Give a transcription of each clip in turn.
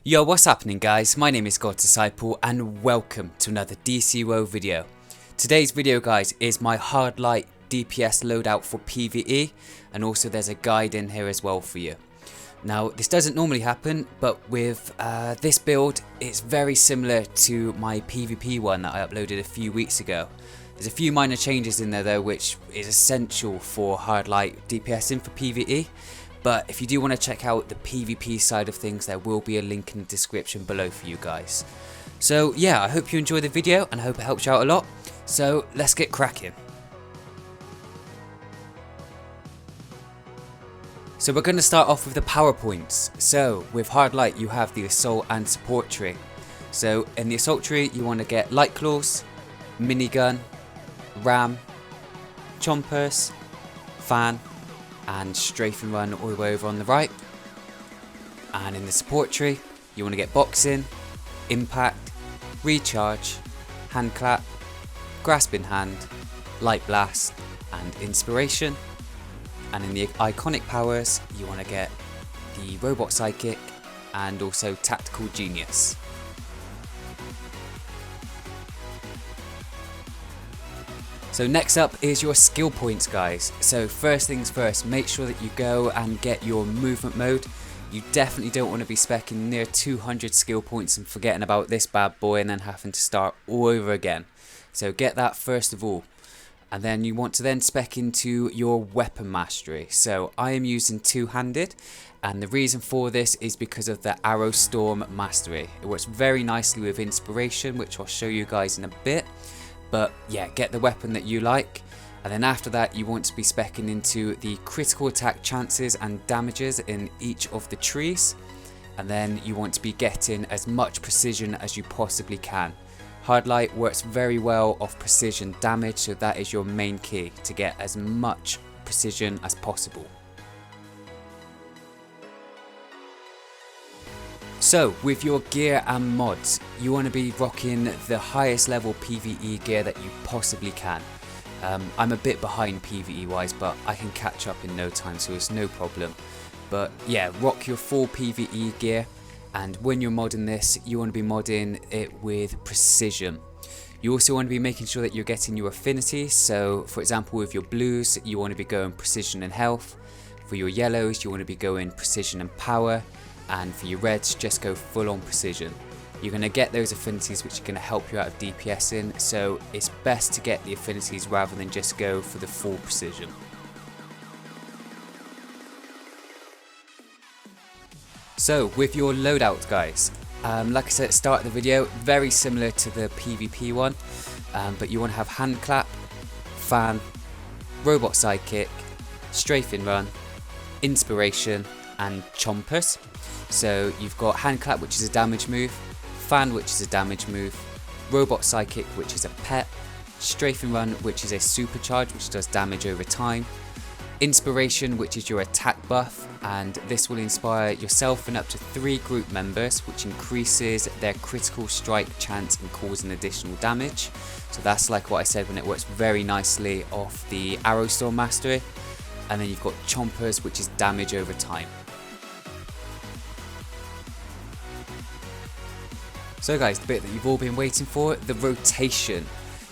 Yo, what's happening guys? My name is God Disciple and welcome to another DCUO video. Today's video guys is my hard light DPS loadout for PvE, and also there's a guide in here as well for you. Now this doesn't normally happen, but with this build it's very similar to my PvP one that I uploaded a few weeks ago. There's a few minor changes in there though, which is essential for hard light DPSing for PvE. But if you do want to check out the PvP side of things, there will be a link in the description below for you guys. So yeah, I hope you enjoy the video and I hope it helps you out a lot. So let's get cracking. So we're going to start off with the power points. So with hard light you have the assault and support tree. So in the assault tree you want to get light claws, minigun, ram, chompers, fan, and strafe and run all the way over on the right. And in the support tree you want to get boxing, impact, recharge, hand clap, grasp in hand, light blast, and inspiration. And in the iconic powers you want to get the robot psychic and also tactical genius. So next up is your skill points guys. So first things first, make sure that you go and get your movement mode. You definitely don't want to be speccing near 200 skill points and forgetting about this bad boy and then having to start all over again. So get that first of all. And then you want to then spec into your weapon mastery. So I am using two-handed, and the reason for this is because of the arrow storm mastery. It works very nicely with inspiration, which I'll show you guys in a bit. But yeah, get the weapon that you like, and then after that you want to be speccing into the critical attack chances and damages in each of the trees, and then you want to be getting as much precision as you possibly can. Hard light works very well off precision damage, so that is your main key, to get as much precision as possible. So with your gear and mods, you want to be rocking the highest level PvE gear that you possibly can. I'm a bit behind PvE wise, but I can catch up in no time, so it's no problem. But yeah, rock your full PvE gear, and when you're modding this, you want to be modding it with precision. You also want to be making sure that you're getting your affinities. So for example, with your blues you want to be going precision and health. For your yellows you want to be going precision and power. And for your reds, just go full on precision. You're going to get those affinities which are going to help you out of DPSing, so it's best to get the affinities rather than just go for the full precision. So with your loadout guys, like I said at the start of the video, very similar to the PvP one, but you want to have hand clap, fan, robot sidekick, strafe and run, inspiration, and chompers. So you've got hand clap, which is a damage move, fan, which is a damage move, robot psychic, which is a pet, strafe and run, which is a supercharge which does damage over time, inspiration, which is your attack buff, and this will inspire yourself and up to 3 group members, which increases their critical strike chance and causing additional damage. So that's like what I said, when it works very nicely off the arrow storm mastery. And then you've got chompers, which is damage over time. So guys, the bit that you've all been waiting for, the rotation.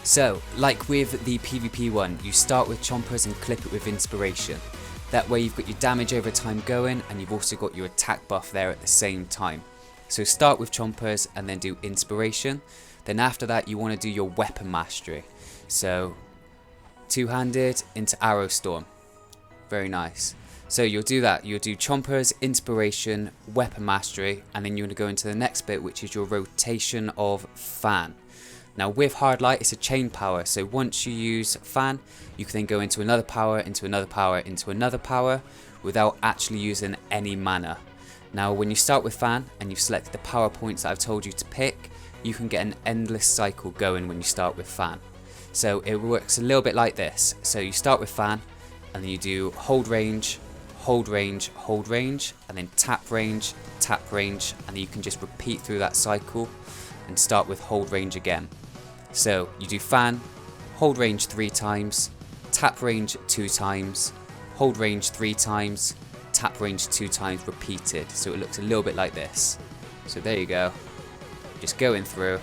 So like with the PvP one, you start with chompers and clip it with inspiration. That way you've got your damage over time going, and you've also got your attack buff there at the same time. So start with chompers and then do inspiration. Then after that you want to do your weapon mastery. So two-handed into arrow storm. Very nice. So you'll do that, you'll do chompers, inspiration, weapon mastery, and then you want to go into the next bit, which is your rotation of fan. Now with hard light it's a chain power, so once you use fan you can then go into another power, into another power, into another power without actually using any mana. Now when you start with fan and you've selected the power points that I've told you to pick, you can get an endless cycle going when you start with fan. So it works a little bit like this. So you start with fan, and then you do hold range, hold range, hold range, and then tap range, and then you can just repeat through that cycle and start with hold range again. So you do fan, hold range 3 times, tap range 2 times, hold range 3 times, tap range 2 times repeated. So it looks a little bit like this. So there you go. Just going through.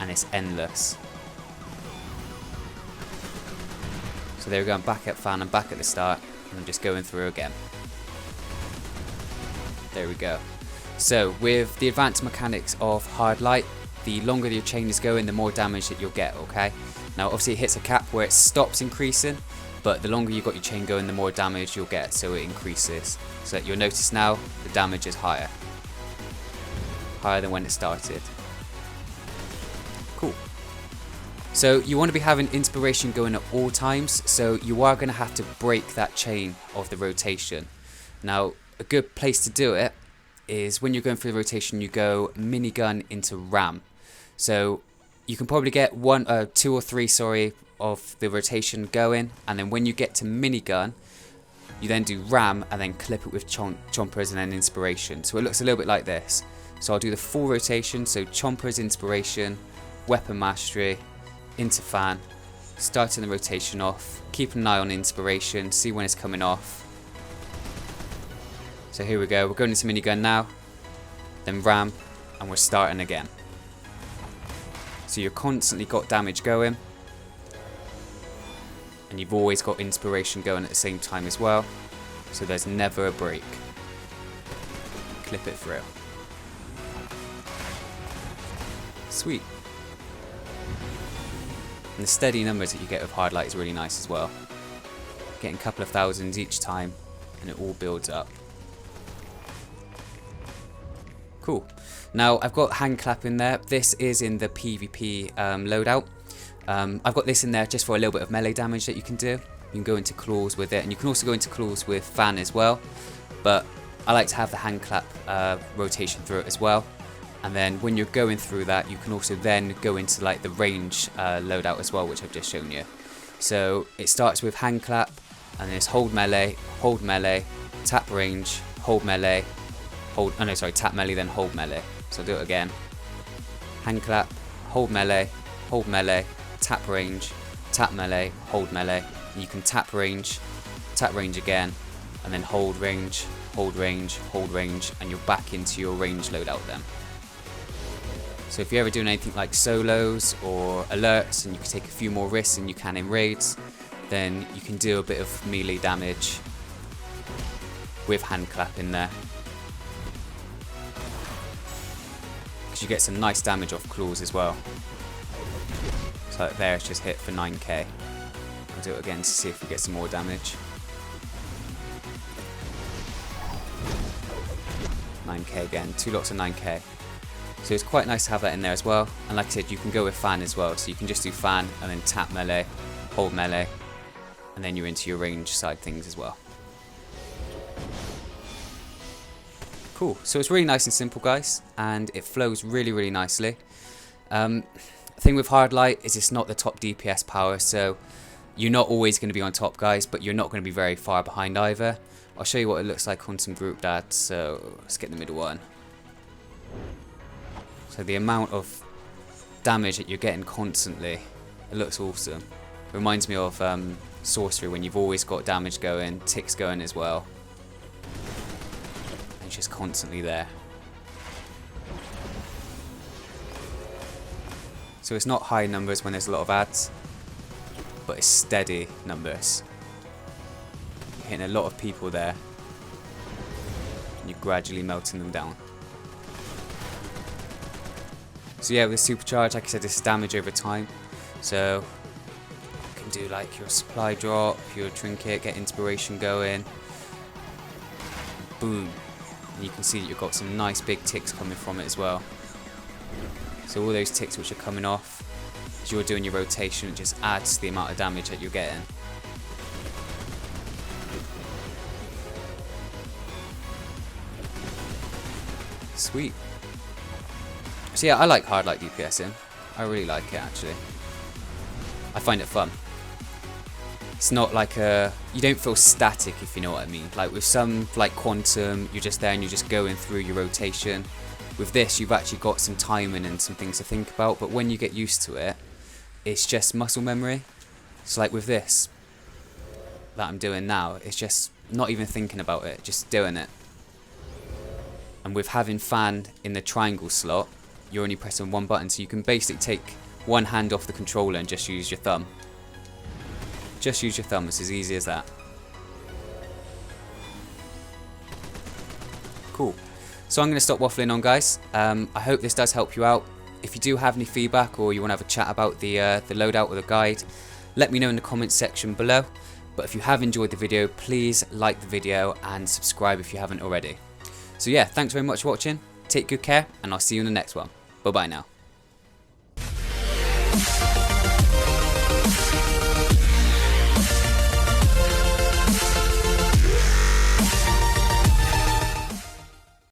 And it's endless. So there we go, I'm back at fan, I'm back at the start, and I'm just going through again. There we go. So with the advanced mechanics of hard light, the longer your chain is going, the more damage that you'll get, okay? Now obviously it hits a cap where it stops increasing, but the longer you've got your chain going, the more damage you'll get, so it increases. So you'll notice now the damage is higher. Higher than when it started. Cool. So you want to be having inspiration going at all times, so you are going to have to break that chain of the rotation. Now a good place to do it is when you're going through the rotation, you go minigun into ram. So you can probably get 2 or 3 of the rotation going, and then when you get to minigun, you then do ram and then clip it with chompers and then inspiration. So it looks a little bit like this. So I'll do the full rotation, so chompers, inspiration, weapon mastery, into fan, starting the rotation off, keep an eye on inspiration, see when it's coming off. So here we go, we're going into minigun now, then ram, and we're starting again. So you've constantly got damage going, and you've always got inspiration going at the same time as well, so there's never a break. Clip it through. Sweet. And the steady numbers that you get with hard light is really nice as well. Getting a couple of thousands each time, and it all builds up. Cool. Now I've got hand clap in there. This is in the PvP loadout. I've got this in there just for a little bit of melee damage that you can do. You can go into claws with it, and you can also go into claws with fan as well. But I like to have the hand clap rotation through it as well. And then when you're going through that, you can also then go into like the range loadout as well, which I've just shown you. So it starts with hand clap, and then it's hold melee, tap range, hold melee, tap melee, then hold melee. So I'll do it again. Hand clap, hold melee, tap range, tap melee, hold melee. And you can tap range again, and then hold range, and you're back into your range loadout then. So if you're ever doing anything like solos or alerts, and you can take a few more risks than you can in raids, then you can do a bit of melee damage with hand clap in there. Because you get some nice damage off claws as well. So there it's just hit for 9k. I'll do it again to see if we get some more damage. 9k again, 2 lots of 9k. So it's quite nice to have that in there as well. And like I said, you can go with fan as well. So you can just do fan and then tap melee, hold melee, and then you're into your range side things as well. Cool. So it's really nice and simple, guys, and it flows really, really nicely. The thing with hard light is it's not the top DPS power, so you're not always going to be on top, guys, but you're not going to be very far behind either. I'll show you what it looks like on some group dads. So let's get the middle one. So the amount of damage that you're getting constantly, it looks awesome. It reminds me of sorcery, when you've always got damage going, ticks going as well. And it's just constantly there. So it's not high numbers when there's a lot of ads, but it's steady numbers. You're hitting a lot of people there, and you're gradually melting them down. So yeah, with supercharge, like I said, this is damage over time. So you can do like your supply drop, your trinket, get inspiration going. Boom. And you can see that you've got some nice big ticks coming from it as well. So all those ticks which are coming off as you're doing your rotation, it just adds to the amount of damage that you're getting. Sweet. So yeah, I like hard light DPSing. I really like it actually. I find it fun. It's not like you don't feel static, if you know what I mean. Like with some, like Quantum, you're just there and you're just going through your rotation. With this, you've actually got some timing and some things to think about, but when you get used to it, it's just muscle memory. So like with this that I'm doing now, it's just not even thinking about it, just doing it. and with having fan in the triangle slot, you're only pressing one button, so you can basically take one hand off the controller and just use your thumb. Just use your thumb, it's as easy as that. Cool. So I'm going to stop waffling on, guys. I hope this does help you out. If you do have any feedback or you want to have a chat about the loadout or the guide, let me know in the comments section below. But if you have enjoyed the video, please like the video and subscribe if you haven't already. So yeah, thanks very much for watching. Take good care, and I'll see you in the next one. Bye bye now.